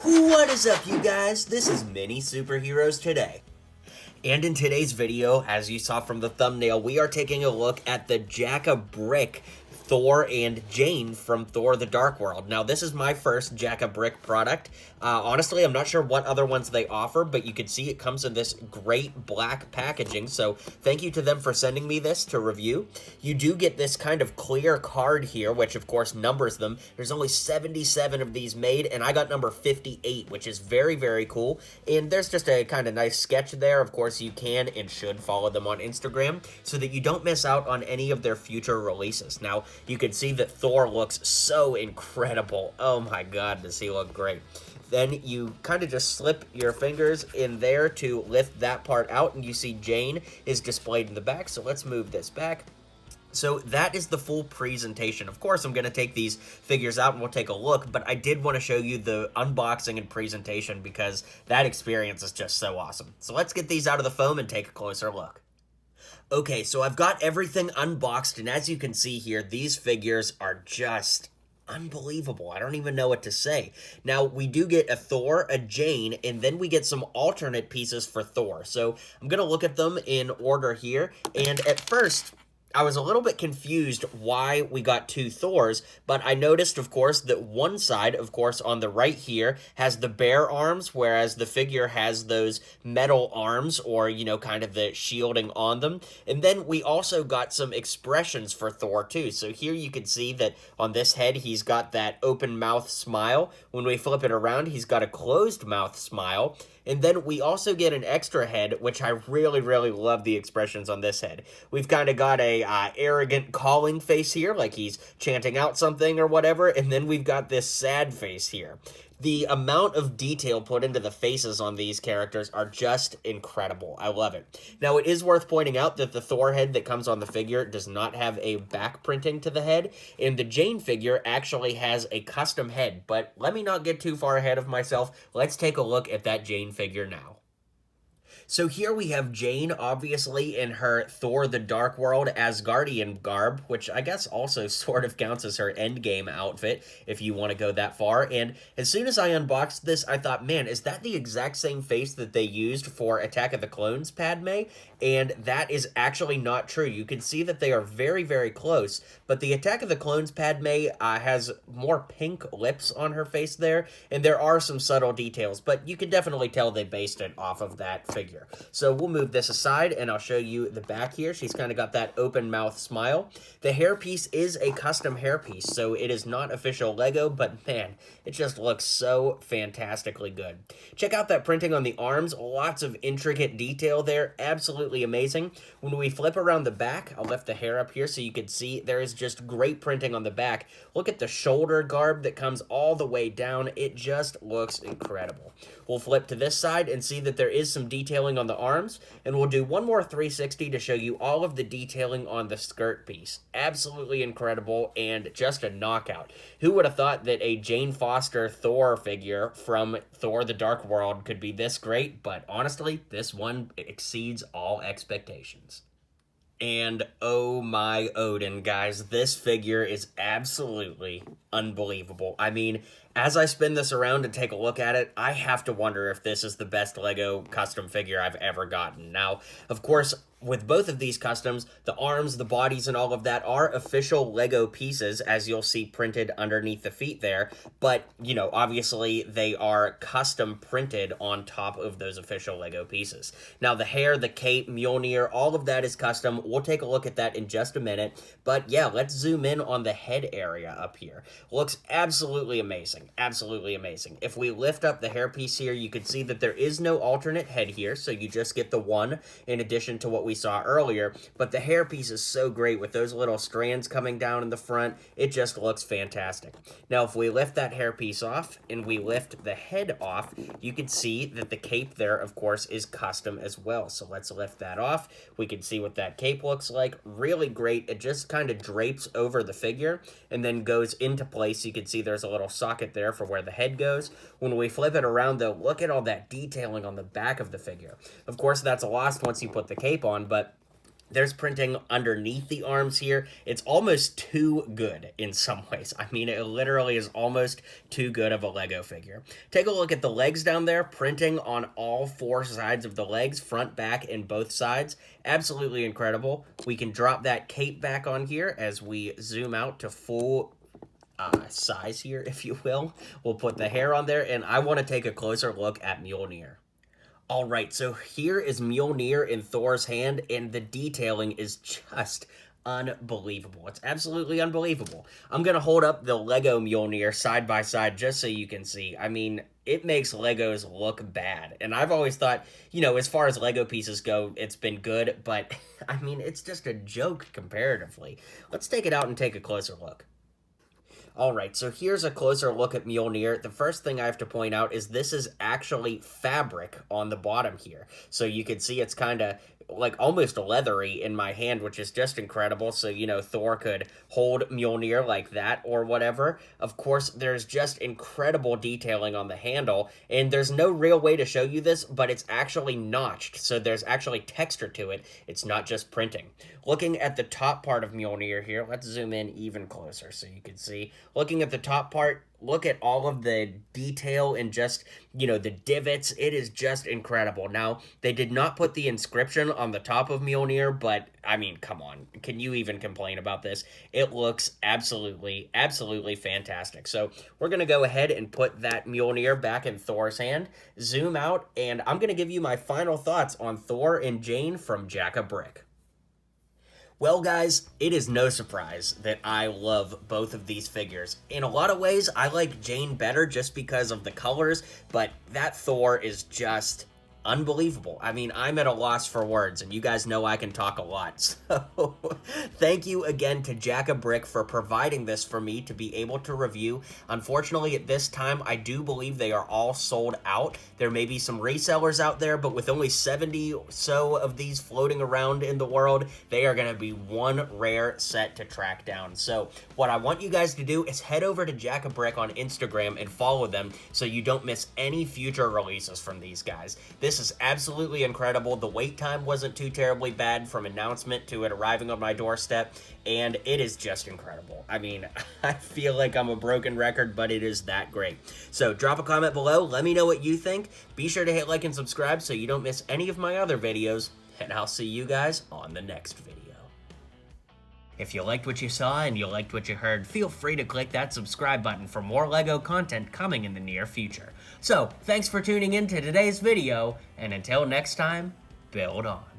What is up, you guys? This is Mini Superheroes Today. And in today's video, as you saw from the thumbnail, we are taking a look at the JakaBrick Thor and Jane from Thor the Dark World. Now, this is my first JakaBrick product. Honestly, I'm not sure what other ones they offer, but you can see it comes in this great black packaging, so thank you to them for sending me this to review. You do get this kind of clear card here, which of course numbers them. There's only 77 of these made, and I got number 58, which is very, very cool. And there's just a kind of nice sketch there. Of course, you can and should follow them on Instagram so that you don't miss out on any of their future releases. Now, you can see that Thor looks so incredible. Oh my god, does he look great. Then you kind of just slip your fingers in there to lift that part out, and you see Jane is displayed in the back. So let's move this back. So that is the full presentation. Of course, I'm going to take these figures out and we'll take a look, but I did want to show you the unboxing and presentation because that experience is just so awesome. So let's get these out of the foam and take a closer look. Okay, so I've got everything unboxed, and as you can see here, these figures are just unbelievable. I don't even know what to say. Now, we do get a Thor, a Jane, and then we get some alternate pieces for Thor. So I'm going to look at them in order here, and at first, I was a little bit confused why we got two Thors, but I noticed, of course, that one side, of course, on the right here, has the bare arms, whereas the figure has those metal arms, or, you know, kind of the shielding on them. And then we also got some expressions for Thor, too. So here you can see that on this head, he's got that open mouth smile. When we flip it around, he's got a closed mouth smile. And then we also get an extra head, which I really, really love the expressions on this head. We've kind of got a arrogant calling face here, like he's chanting out something or whatever, and then we've got this sad face here. The amount of detail put into the faces on these characters are just incredible. I love it. Now, it is worth pointing out that the Thor head that comes on the figure does not have a back printing to the head, and the Jane figure actually has a custom head. But let me not get too far ahead of myself. Let's take a look at that Jane figure now. So here we have Jane, obviously, in her Thor the Dark World Asgardian garb, which I guess also sort of counts as her endgame outfit, if you want to go that far. And as soon as I unboxed this, I thought, man, is that the exact same face that they used for Attack of the Clones Padme? And that is actually not true. You can see that they are very, very close, but the Attack of the Clones Padme has more pink lips on her face there, and there are some subtle details, but you can definitely tell they based it off of that figure. So we'll move this aside, and I'll show you the back here. She's kind of got that open mouth smile. The hairpiece is a custom hairpiece, so it is not official Lego, but man, it just looks so fantastically good. Check out that printing on the arms. Lots of intricate detail there. Absolutely amazing. When we flip around the back, I'll lift the hair up here so you can see there is just great printing on the back. Look at the shoulder garb that comes all the way down. It just looks incredible. We'll flip to this side and see that there is some detailing on the arms, and we'll do one more 360 to show you all of the detailing on the skirt piece. Absolutely incredible and just a knockout. Who would have thought that a Jane Foster Thor figure from Thor the Dark World could be this great? But honestly, this one exceeds all expectations. And oh my Odin, guys, this figure is absolutely unbelievable. I mean, as I spin this around and take a look at it, I have to wonder if this is the best Lego custom figure I've ever gotten. Now, of course, with both of these customs, the arms, the bodies, and all of that are official Lego pieces, as you'll see printed underneath the feet there. But, you know, obviously they are custom printed on top of those official Lego pieces. Now, the hair, the cape, Mjolnir, all of that is custom. We'll take a look at that in just a minute. But yeah, let's zoom in on the head area up here. Looks absolutely amazing. Absolutely amazing. If we lift up the hairpiece here, you can see that there is no alternate head here, so you just get the one in addition to what we saw earlier, but the hairpiece is so great with those little strands coming down in the front. It just looks fantastic. Now, if we lift that hairpiece off and we lift the head off, you can see that the cape there, of course, is custom as well. So let's lift that off. We can see what that cape looks like. Really great. It just kind of drapes over the figure and then goes into place. You can see there's a little socket there for where the head goes. When we flip it around, though, look at all that detailing on the back of the figure. Of course, that's lost once you put the cape on, but There's printing underneath the arms here. It's almost too good in some ways. I mean, it literally is almost too good of a Lego figure. Take a look at the legs down there, printing on all 4 sides of the legs, front, back, and both sides. Absolutely incredible. We can drop that cape back on here as we zoom out to full size here, if you will. We'll put the hair on there, and I want to take a closer look at Mjolnir. All right, so here is Mjolnir in Thor's hand, and the detailing is just unbelievable. It's absolutely unbelievable. I'm going to hold up the Lego Mjolnir side by side just so you can see. I mean, it makes Legos look bad. And I've always thought, you know, as far as Lego pieces go, it's been good, but I mean, it's just a joke comparatively. Let's take it out and take a closer look. Alright, so here's a closer look at Mjolnir. The first thing I have to point out is this is actually fabric on the bottom here. So you can see it's kind of like almost leathery in my hand, which is just incredible. So, you know, Thor could hold Mjolnir like that or whatever. Of course, there's just incredible detailing on the handle, and there's no real way to show you this, but it's actually notched. So there's actually texture to it. It's not just printing. Looking at the top part of Mjolnir here, let's zoom in even closer so you can see. Looking at the top part, look at all of the detail and just, you know, the divots. It is just incredible. Now, they did not put the inscription on the top of Mjolnir, but, I mean, come on. Can you even complain about this? It looks absolutely, absolutely fantastic. So, we're going to go ahead and put that Mjolnir back in Thor's hand, zoom out, and I'm going to give you my final thoughts on Thor and Jane from JakaBrick. Well, guys, it is no surprise that I love both of these figures. In a lot of ways, I like Jane better just because of the colors, but that Thor is just unbelievable. I mean, I'm at a loss for words, and you guys know I can talk a lot. So, thank you again to JakaBrick for providing this for me to be able to review. Unfortunately, at this time, I do believe they are all sold out. There may be some resellers out there, but with only 70 or so of these floating around in the world, they are going to be one rare set to track down. So, what I want you guys to do is head over to JakaBrick on Instagram and follow them so you don't miss any future releases from these guys. This is absolutely incredible. The wait time wasn't too terribly bad from announcement to it arriving on my doorstep, and it is just incredible. I mean, I feel like I'm a broken record, but it is that great. So drop a comment below. Let me know what you think. Be sure to hit like and subscribe so you don't miss any of my other videos, and I'll see you guys on the next video. If you liked what you saw and you liked what you heard, feel free to click that subscribe button for more LEGO content coming in the near future. So, thanks for tuning in to today's video, and until next time, build on.